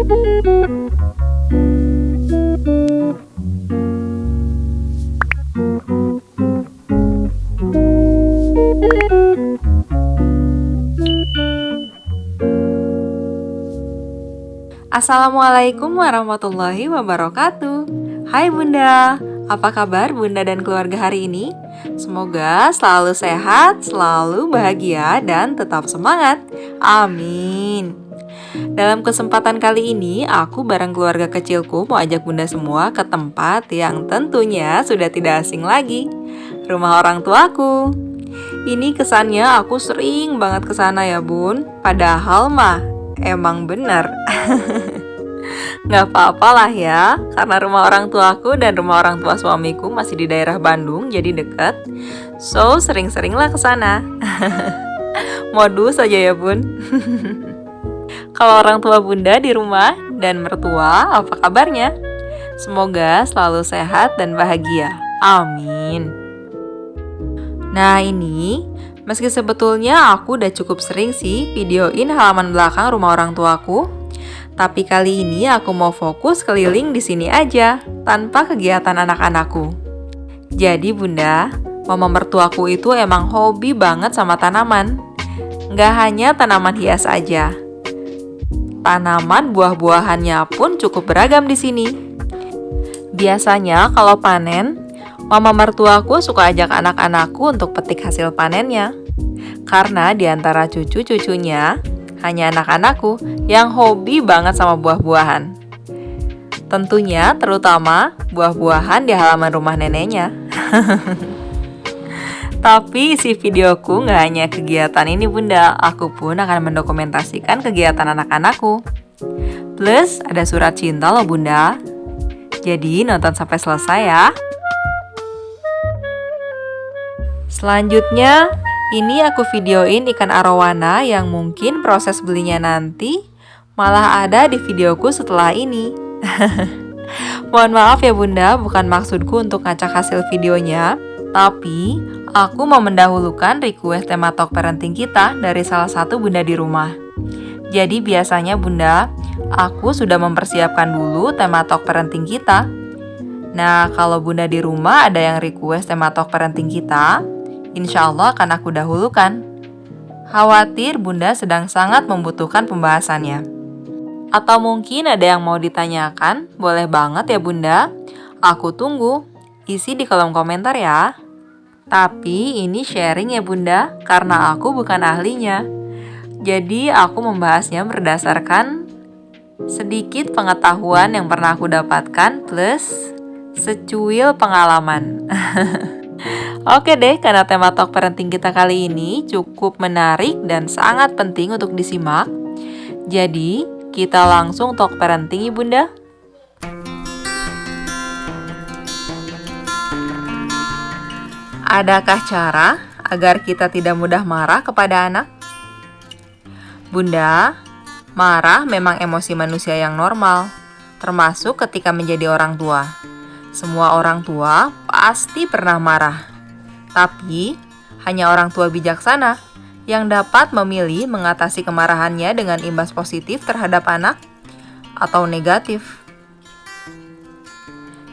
Assalamualaikum warahmatullahi wabarakatuh. Hai Bunda, apa kabar Bunda dan keluarga hari ini? Semoga selalu sehat, selalu bahagia, dan tetap semangat. Amin. Dalam kesempatan kali ini, aku bareng keluarga kecilku mau ajak Bunda semua ke tempat yang tentunya sudah tidak asing lagi, rumah orang tuaku. Ini kesannya aku sering banget ke sana ya Bun, padahal mah emang bener. Nggak apa-apalah ya, karena rumah orang tuaku dan rumah orang tua suamiku masih di daerah Bandung, jadi deket. So, sering-seringlah ke sana. Modus aja ya Bun. Kalau orang tua Bunda di rumah dan mertua, apa kabarnya? Semoga selalu sehat dan bahagia. Amin. Nah ini, meski sebetulnya aku udah cukup sering sih videoin halaman belakang rumah orang tuaku, tapi kali ini aku mau fokus keliling di sini aja, tanpa kegiatan anak-anakku. Jadi Bunda, mama mertuaku itu emang hobi banget sama tanaman. Nggak hanya tanaman hias aja. Tanaman buah-buahannya pun cukup beragam di sini. Biasanya kalau panen, mama mertuaku suka ajak anak-anakku untuk petik hasil panennya. Karena di antara cucu-cucunya, hanya anak-anakku yang hobi banget sama buah-buahan. Tentunya terutama buah-buahan di halaman rumah neneknya. Tapi isi videoku nggak hanya kegiatan ini Bunda, aku pun akan mendokumentasikan kegiatan anak-anakku. Plus ada surat cinta loh Bunda. Jadi nonton sampai selesai ya. Selanjutnya, ini aku videoin ikan arowana yang mungkin proses belinya nanti malah ada di videoku setelah ini. Mohon maaf ya Bunda, bukan maksudku untuk ngacak hasil videonya, tapi aku mau mendahulukan request tema talk parenting kita dari salah satu Bunda di rumah. Jadi biasanya Bunda, aku sudah mempersiapkan dulu tema talk parenting kita. Nah, kalau Bunda di rumah ada yang request tema talk parenting kita, insya Allah akan aku dahulukan. Khawatir Bunda sedang sangat membutuhkan pembahasannya. Atau mungkin ada yang mau ditanyakan, boleh banget ya Bunda. Aku tunggu, isi di kolom komentar ya. Tapi ini sharing ya Bunda, karena aku bukan ahlinya. Jadi aku membahasnya berdasarkan sedikit pengetahuan yang pernah aku dapatkan plus secuil pengalaman. Oke deh, karena tema talk parenting kita kali ini cukup menarik dan sangat penting untuk disimak. Jadi, kita langsung talk parenting ya Bunda. Adakah cara agar kita tidak mudah marah kepada anak? Bunda, marah memang emosi manusia yang normal, termasuk ketika menjadi orang tua. Semua orang tua pasti pernah marah. Tapi, hanya orang tua bijaksana yang dapat memilih mengatasi kemarahannya dengan imbas positif terhadap anak atau negatif.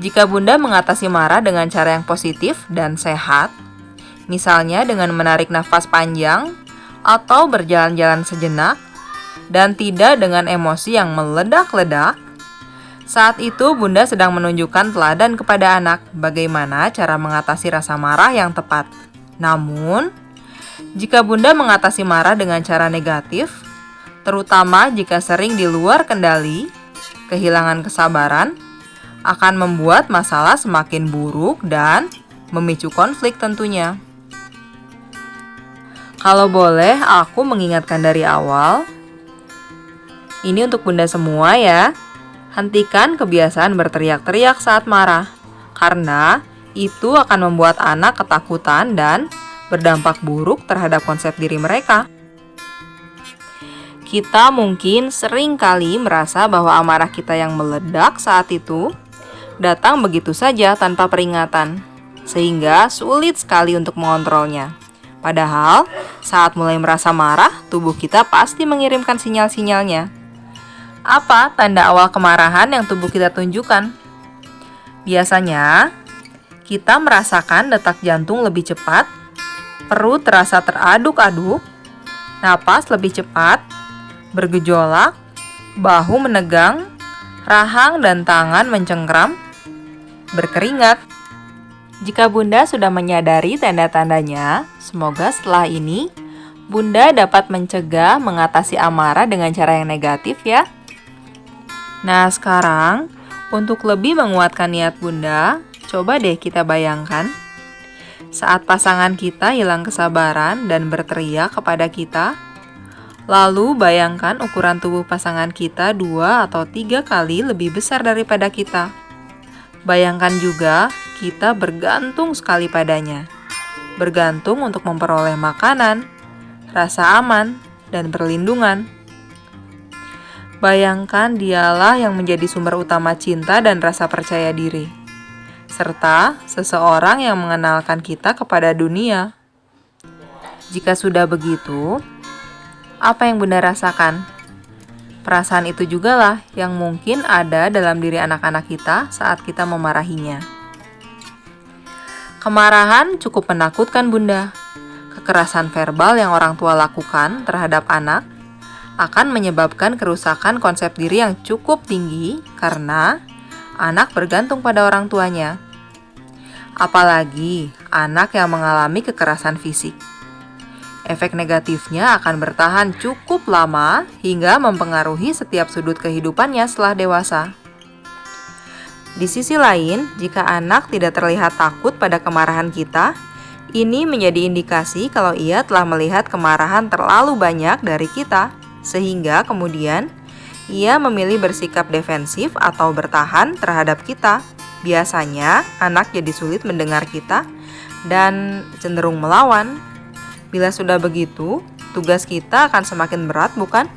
Jika Bunda mengatasi marah dengan cara yang positif dan sehat, misalnya dengan menarik nafas panjang atau berjalan-jalan sejenak, dan tidak dengan emosi yang meledak-ledak, saat itu Bunda sedang menunjukkan teladan kepada anak bagaimana cara mengatasi rasa marah yang tepat. Namun, jika Bunda mengatasi marah dengan cara negatif, terutama jika sering di luar kendali, kehilangan kesabaran, akan membuat masalah semakin buruk dan memicu konflik tentunya. Kalau boleh, aku mengingatkan dari awal, ini untuk Bunda semua ya. Hentikan kebiasaan berteriak-teriak saat marah, karena itu akan membuat anak ketakutan dan berdampak buruk terhadap konsep diri mereka. Kita mungkin sering kali merasa bahwa amarah kita yang meledak saat itu datang begitu saja tanpa peringatan, sehingga sulit sekali untuk mengontrolnya. Padahal, saat mulai merasa marah, tubuh kita pasti mengirimkan sinyal-sinyalnya. Apa tanda awal kemarahan yang tubuh kita tunjukkan? Biasanya, kita merasakan detak jantung lebih cepat, perut terasa teraduk-aduk, napas lebih cepat, bergejolak, bahu menegang, rahang dan tangan mencengkram, berkeringat. Jika Bunda sudah menyadari tanda-tandanya, semoga setelah ini Bunda dapat mencegah mengatasi amarah dengan cara yang negatif ya. Nah sekarang, untuk lebih menguatkan niat Bunda, coba deh kita bayangkan saat pasangan kita hilang kesabaran dan berteriak kepada kita. Lalu bayangkan ukuran tubuh pasangan kita 2 atau 3 kali lebih besar daripada kita. Bayangkan juga kita bergantung sekali padanya. Bergantung untuk memperoleh makanan, rasa aman, dan perlindungan. Bayangkan dialah yang menjadi sumber utama cinta dan rasa percaya diri, serta seseorang yang mengenalkan kita kepada dunia. Jika sudah begitu, apa yang Bunda rasakan? Perasaan itu jugalah yang mungkin ada dalam diri anak-anak kita saat kita memarahinya. Kemarahan cukup menakutkan Bunda. Kekerasan verbal yang orang tua lakukan terhadap anak akan menyebabkan kerusakan konsep diri yang cukup tinggi karena anak bergantung pada orang tuanya. Apalagi anak yang mengalami kekerasan fisik. Efek negatifnya akan bertahan cukup lama hingga mempengaruhi setiap sudut kehidupannya setelah dewasa. Di sisi lain, jika anak tidak terlihat takut pada kemarahan kita, ini menjadi indikasi kalau ia telah melihat kemarahan terlalu banyak dari kita, sehingga kemudian ia memilih bersikap defensif atau bertahan terhadap kita. Biasanya, anak jadi sulit mendengar kita dan cenderung melawan. Bila sudah begitu, tugas kita akan semakin berat, bukan?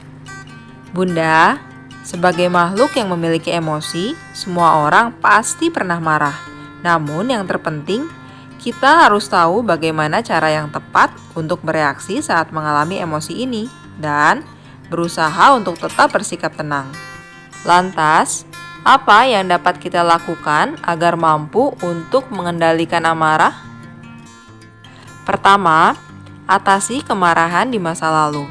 Bunda, sebagai makhluk yang memiliki emosi, semua orang pasti pernah marah. Namun yang terpenting, kita harus tahu bagaimana cara yang tepat untuk bereaksi saat mengalami emosi ini dan berusaha untuk tetap bersikap tenang. Lantas, apa yang dapat kita lakukan agar mampu untuk mengendalikan amarah? Pertama, atasi kemarahan di masa lalu.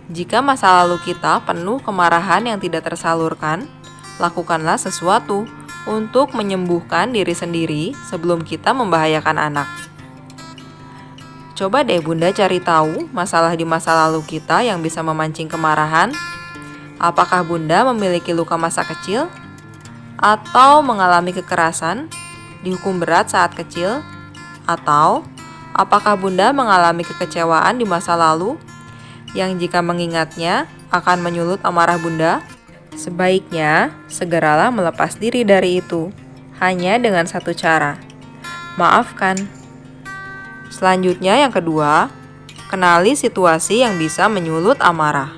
Jika masa lalu kita penuh kemarahan yang tidak tersalurkan, lakukanlah sesuatu untuk menyembuhkan diri sendiri sebelum kita membahayakan anak. Coba deh Bunda cari tahu masalah di masa lalu kita yang bisa memancing kemarahan. Apakah Bunda memiliki luka masa kecil? Atau mengalami kekerasan, dihukum berat saat kecil? Atau apakah Bunda mengalami kekecewaan di masa lalu yang jika mengingatnya akan menyulut amarah Bunda? Sebaiknya segeralah melepas diri dari itu, hanya dengan satu cara, maafkan. Selanjutnya yang kedua, kenali situasi yang bisa menyulut amarah.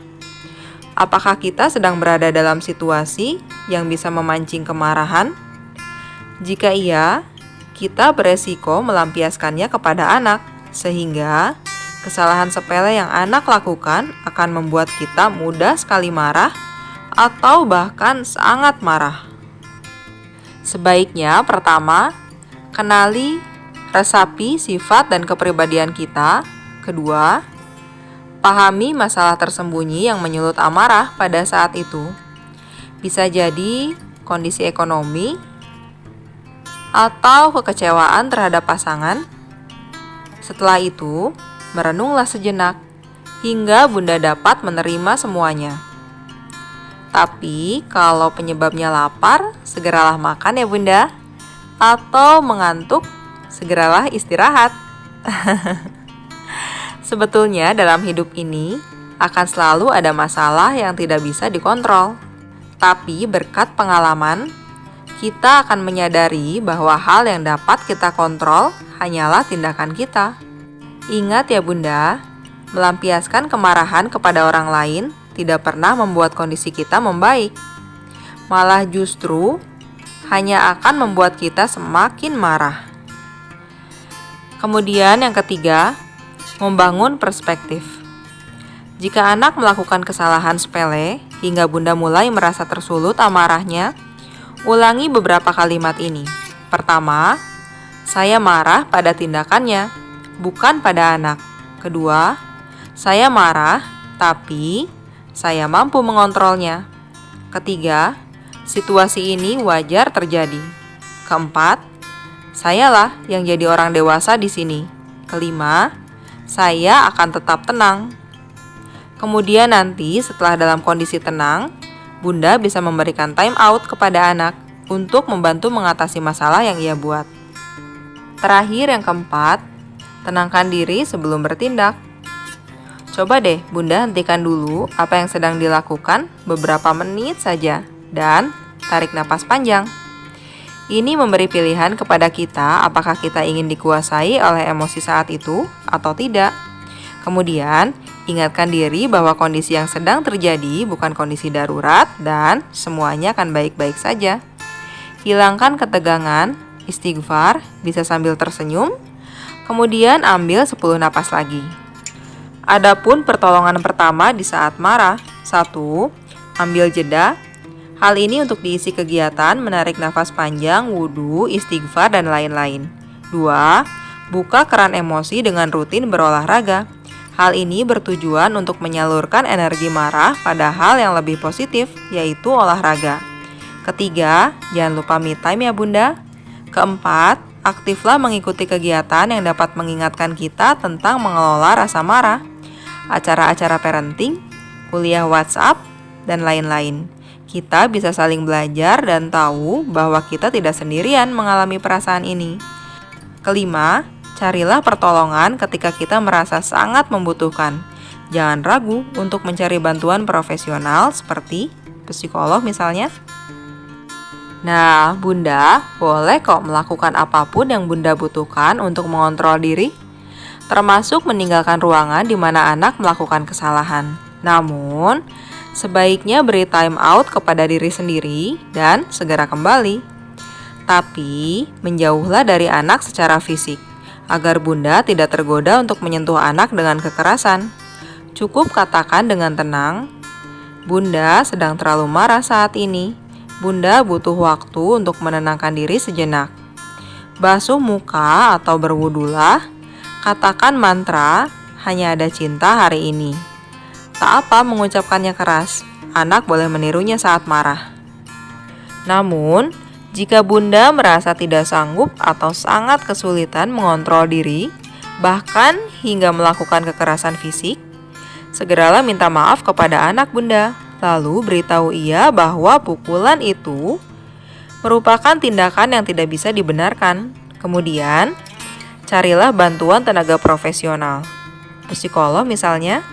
Apakah kita sedang berada dalam situasi yang bisa memancing kemarahan? Jika iya, kita beresiko melampiaskannya kepada anak, sehingga kesalahan sepele yang anak lakukan akan membuat kita mudah sekali marah atau bahkan sangat marah. Sebaiknya pertama, kenali, resapi sifat dan kepribadian kita. Kedua, pahami masalah tersembunyi yang menyulut amarah pada saat itu. Bisa jadi kondisi ekonomi atau kekecewaan terhadap pasangan. Setelah itu, merenunglah sejenak hingga Bunda dapat menerima semuanya. Tapi kalau penyebabnya lapar, segeralah makan ya Bunda. Atau mengantuk, segeralah istirahat. Sebetulnya dalam hidup ini akan selalu ada masalah yang tidak bisa dikontrol. Tapi berkat pengalaman, kita akan menyadari bahwa hal yang dapat kita kontrol hanyalah tindakan kita. Ingat ya Bunda, melampiaskan kemarahan kepada orang lain tidak pernah membuat kondisi kita membaik. Malah justru hanya akan membuat kita semakin marah. Kemudian yang ketiga, membangun perspektif. Jika anak melakukan kesalahan sepele, hingga Bunda mulai merasa tersulut amarahnya, ulangi beberapa kalimat ini. Pertama, saya marah pada tindakannya, bukan pada anak. Kedua, saya marah, tapi saya mampu mengontrolnya. Ketiga, situasi ini wajar terjadi. Keempat, sayalah yang jadi orang dewasa di sini. Kelima, saya akan tetap tenang. Kemudian nanti setelah dalam kondisi tenang, Bunda bisa memberikan time out kepada anak untuk membantu mengatasi masalah yang ia buat. Terakhir yang keempat, tenangkan diri sebelum bertindak. Coba deh Bunda hentikan dulu apa yang sedang dilakukan beberapa menit saja dan tarik napas panjang. Ini memberi pilihan kepada kita apakah kita ingin dikuasai oleh emosi saat itu atau tidak. Kemudian, ingatkan diri bahwa kondisi yang sedang terjadi bukan kondisi darurat dan semuanya akan baik-baik saja. Hilangkan ketegangan, istighfar, bisa sambil tersenyum, kemudian ambil 10 napas lagi. Adapun pertolongan pertama di saat marah. 1. Ambil jeda. Hal ini untuk diisi kegiatan menarik nafas panjang, wudhu, istighfar, dan lain-lain. 2. Buka keran emosi dengan rutin berolahraga. Hal ini bertujuan untuk menyalurkan energi marah pada hal yang lebih positif, yaitu olahraga. Ketiga, jangan lupa me time ya Bunda. Keempat, aktiflah mengikuti kegiatan yang dapat mengingatkan kita tentang mengelola rasa marah, acara-acara parenting, kuliah WhatsApp, dan lain-lain. Kita bisa saling belajar dan tahu bahwa kita tidak sendirian mengalami perasaan ini. Kelima, carilah pertolongan ketika kita merasa sangat membutuhkan. Jangan ragu untuk mencari bantuan profesional seperti psikolog misalnya. Nah, Bunda boleh kok melakukan apapun yang Bunda butuhkan untuk mengontrol diri, termasuk meninggalkan ruangan di mana anak melakukan kesalahan. Namun, sebaiknya beri time out kepada diri sendiri dan segera kembali. Tapi, menjauhlah dari anak secara fisik, agar Bunda tidak tergoda untuk menyentuh anak dengan kekerasan. Cukup katakan dengan tenang, Bunda sedang terlalu marah saat ini. Bunda butuh waktu untuk menenangkan diri sejenak. Basuh muka atau berwudulah. Katakan mantra, hanya ada cinta hari ini. Tak apa mengucapkannya keras, anak boleh menirunya saat marah. Namun, jika Bunda merasa tidak sanggup atau sangat kesulitan mengontrol diri, bahkan hingga melakukan kekerasan fisik, segeralah minta maaf kepada anak Bunda. Lalu beritahu ia bahwa pukulan itu merupakan tindakan yang tidak bisa dibenarkan. Kemudian, carilah bantuan tenaga profesional, psikolog misalnya.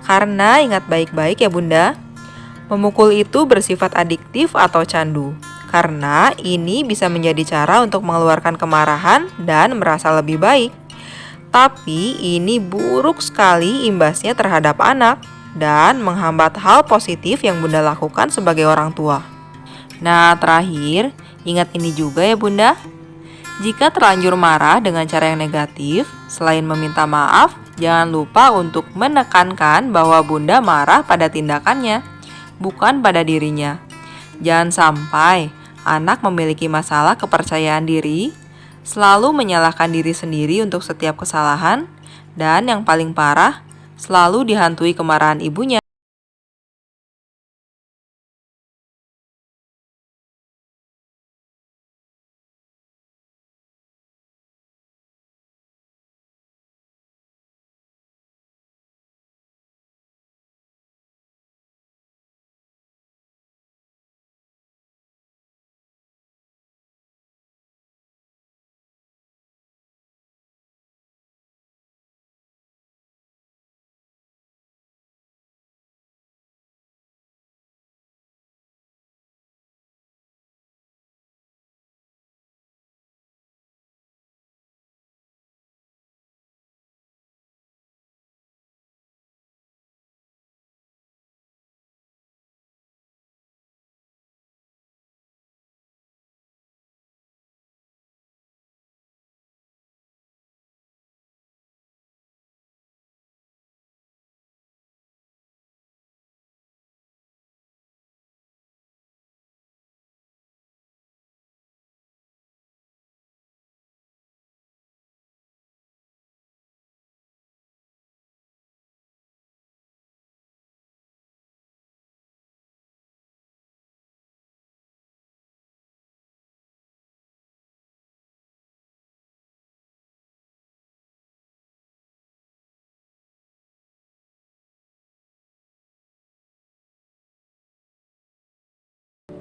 Karena ingat baik-baik ya Bunda, memukul itu bersifat adiktif atau candu. Karena ini bisa menjadi cara untuk mengeluarkan kemarahan dan merasa lebih baik. Tapi ini buruk sekali imbasnya terhadap anak dan menghambat hal positif yang Bunda lakukan sebagai orang tua. Nah, terakhir, ingat ini juga ya Bunda. Jika terlanjur marah dengan cara yang negatif, selain meminta maaf, jangan lupa untuk menekankan bahwa Bunda marah pada tindakannya, bukan pada dirinya. Jangan sampai anak memiliki masalah kepercayaan diri, selalu menyalahkan diri sendiri untuk setiap kesalahan, dan yang paling parah, selalu dihantui kemarahan ibunya.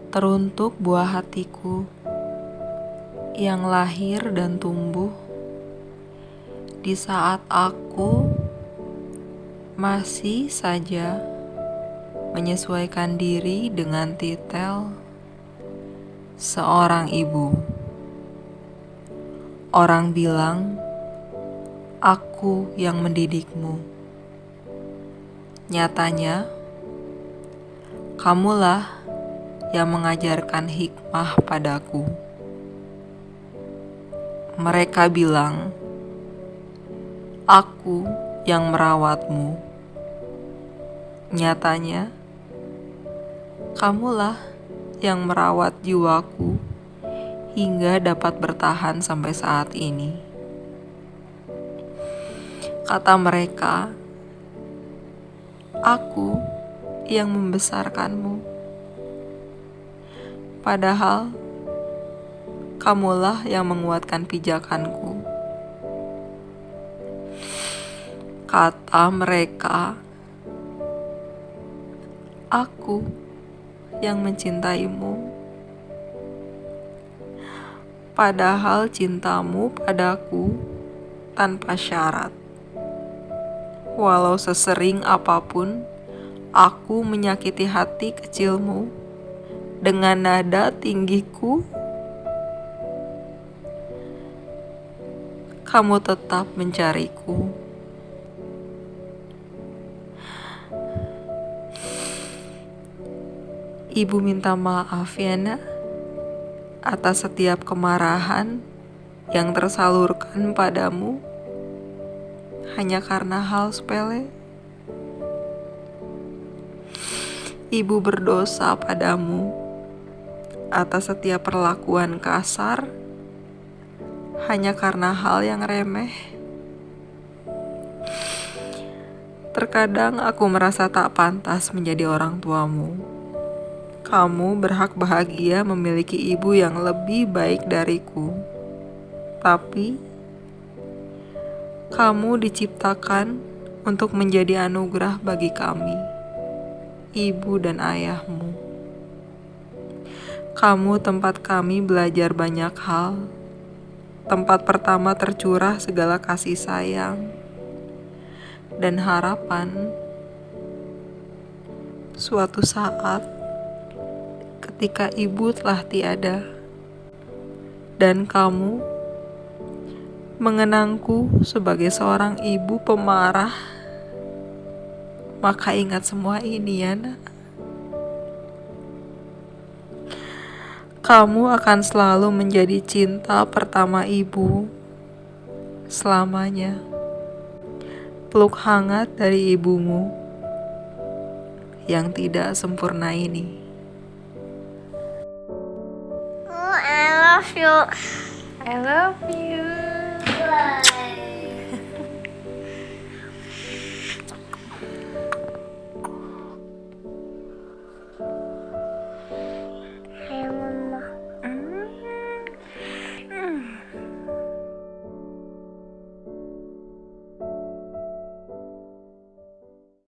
teruntuk buah hatiku yang lahir dan tumbuh di saat aku masih saja menyesuaikan diri dengan titel seorang ibu. Orang bilang aku yang mendidikmu. Nyatanya, kamulah yang mengajarkan hikmah padaku. Mereka bilang aku yang merawatmu. Nyatanya, kamulah yang merawat jiwaku hingga dapat bertahan sampai saat ini. Kata mereka, aku yang membesarkanmu. Padahal, kamulah yang menguatkan pijakanku. Kata mereka, aku yang mencintaimu. Padahal cintamu padaku tanpa syarat. Walau sesering apapun aku menyakiti hati kecilmu dengan nada tinggiku, kamu tetap mencariku. Ibu minta maaf ya nak, atas setiap kemarahan yang tersalurkan padamu hanya karena hal sepele. Ibu berdosa padamu atas setiap perlakuan kasar hanya karena hal yang remeh. Terkadang aku merasa tak pantas menjadi orang tuamu. Kamu berhak bahagia memiliki ibu yang lebih baik dariku. Tapi, kamu diciptakan untuk menjadi anugerah bagi kami, ibu dan ayahmu. Kamu tempat kami belajar banyak hal. Tempat pertama tercurah segala kasih sayang dan harapan. Suatu saat, ketika ibu telah tiada, dan kamu mengenangku sebagai seorang ibu pemarah, maka ingat semua ini ya nak. Kamu akan selalu menjadi cinta pertama ibu selamanya. Peluk hangat dari ibumu yang tidak sempurna ini. Oh, I love you. I love you.